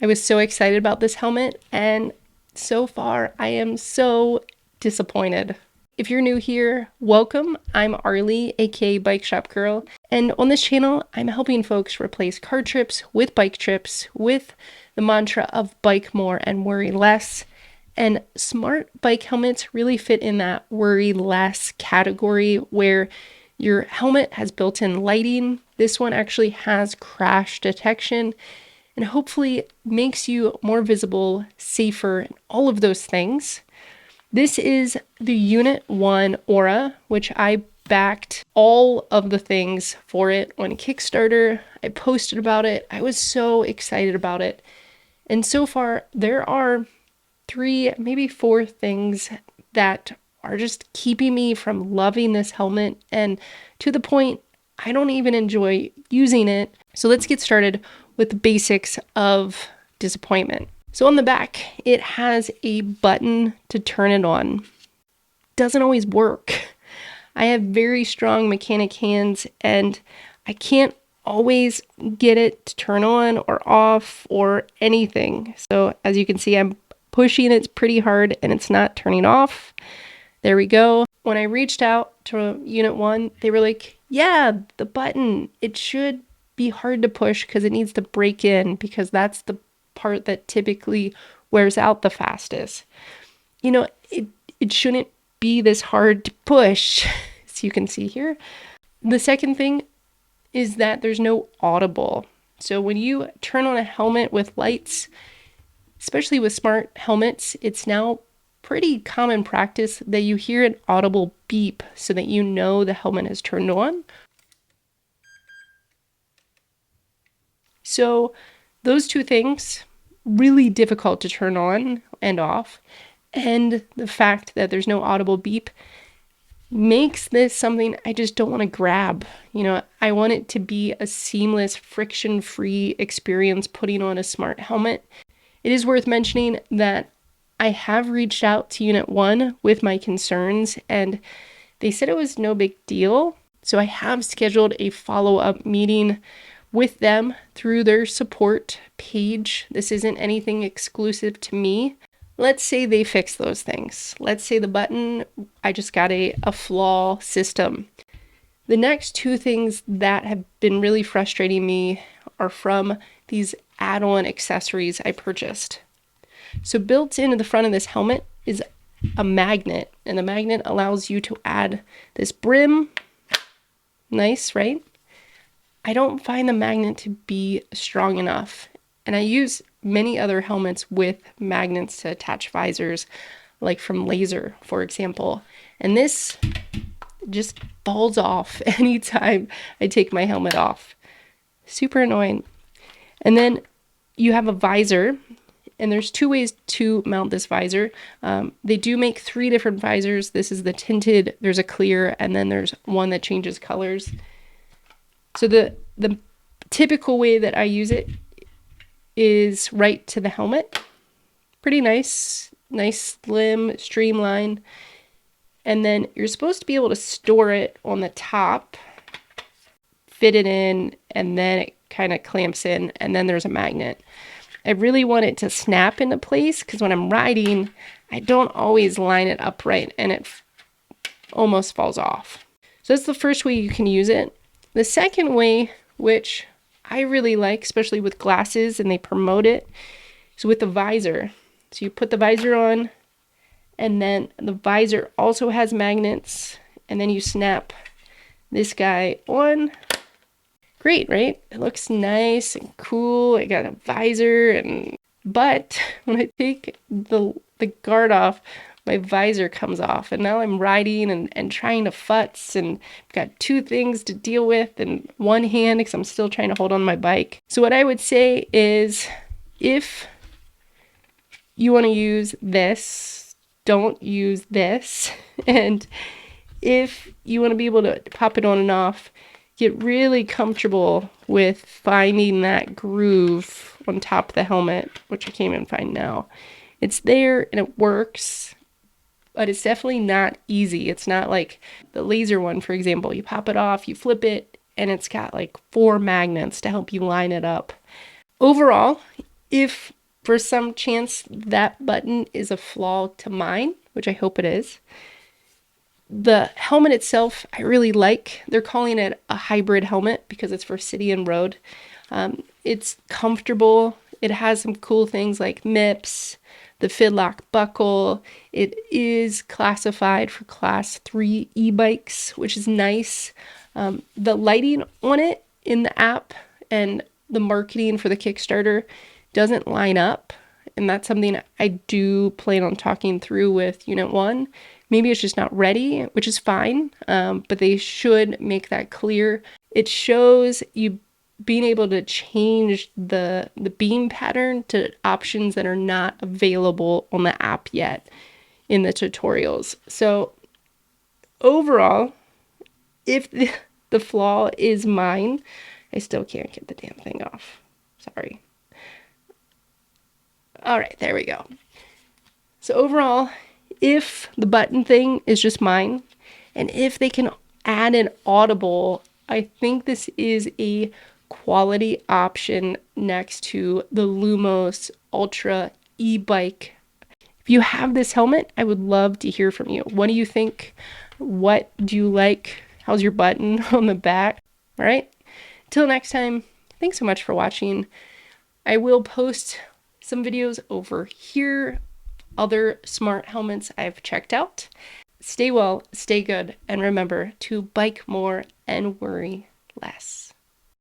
I was so excited about this helmet, and so far I am so disappointed. If you're new here, welcome. I'm Arlie, aka Bike Shop Girl, and on this channel, I'm helping folks replace car trips with bike trips with the mantra of bike more and worry less. And smart bike helmets really fit in that worry less category where your helmet has built-in lighting. This one actually has crash detection and hopefully makes you more visible, safer, and all of those things. This is the Unit 1 Aura, which I backed all of the things for it on Kickstarter. I posted about it. I was so excited about it. And so far, there are 3, maybe 4 things that are just keeping me from loving this helmet, and to the point I don't even enjoy using it. So let's get started with the basics of disappointment. So on the back, it has a button to turn it on. Doesn't always work. I have very strong mechanic hands and I can't always get it to turn on or off or anything. So as you can see, I'm pushing it pretty hard and it's not turning off. There we go. When I reached out to Unit 1, they were like, yeah, the button, it should be hard to push because it needs to break in because that's the part that typically wears out the fastest. You know, it shouldn't be this hard to push, as you can see here. The second thing is that there's no audible. So when you turn on a helmet with lights, especially with smart helmets, it's now pretty common practice that you hear an audible beep so that you know the helmet has turned on. So those 2 things, really difficult to turn on and off. And the fact that there's no audible beep makes this something I just don't want to grab. You know, I want it to be a seamless, friction-free experience putting on a smart helmet. It is worth mentioning that I have reached out to Unit 1 with my concerns, and they said it was no big deal. So I have scheduled a follow-up meeting with them through their support page. This isn't anything exclusive to me. Let's say they fix those things. Let's say the button, I just got a flaw system. The next 2 things that have been really frustrating me are from these add-on accessories I purchased. So built into the front of this helmet is a magnet, and the magnet allows you to add this brim. Nice, right? I don't find the magnet to be strong enough, and I use many other helmets with magnets to attach visors, like from Laser, for example, and this just falls off anytime I take my helmet off. Super annoying. And then you have a visor, and there's 2 ways to mount this visor. They do make 3 different visors. This is the tinted, there's a clear, and then there's one that changes colors. So the typical way that I use it is right to the helmet. Pretty nice, slim, streamlined. And then you're supposed to be able to store it on the top, fit it in, and then it kind of clamps in, and then there's a magnet. I really want it to snap into place because when I'm riding, I don't always line it up right and it almost falls off. So that's the first way you can use it. The second way, which I really like, especially with glasses, and they promote it, is with the visor. So you put the visor on, and then the visor also has magnets, and then you snap this guy on. Great, right? It looks nice and cool. I got a visor, but when I take the guard off, my visor comes off, and now I'm riding and trying to futz, and I've got 2 things to deal with in one hand because I'm still trying to hold on my bike. So what I would say is, if you want to use this, don't use this. And if you want to be able to pop it on and off, get really comfortable with finding that groove on top of the helmet, which I can't even find now. It's there and it works, but it's definitely not easy. It's not like the Laser one, for example. You pop it off, you flip it, and it's got like 4 magnets to help you line it up. Overall, If for some chance that button is a flaw to mine, which I hope it is, the helmet itself, I really like. They're calling it a hybrid helmet because it's for city and road. It's comfortable. It has some cool things like MIPS, the Fidlock buckle. It is classified for class 3 e-bikes, which is nice. The lighting on it in the app and the marketing for the Kickstarter doesn't line up. And that's something I do plan on talking through with Unit 1. Maybe it's just not ready, which is fine, but they should make that clear. It shows you being able to change the beam pattern to options that are not available on the app yet in the tutorials. So overall, if the flaw is mine, I still can't get the damn thing off. Sorry. All right, there we go. So overall, if the button thing is just mine, and if they can add an audible, I think this is a quality option next to the Lumos Ultra e-bike. If you have this helmet, I would love to hear from you. What do you think? What do you like? How's your button on the back? All right. Till next time, thanks so much for watching. I will post some videos over here, other smart helmets I've checked out. Stay well, stay good, and remember to bike more and worry less.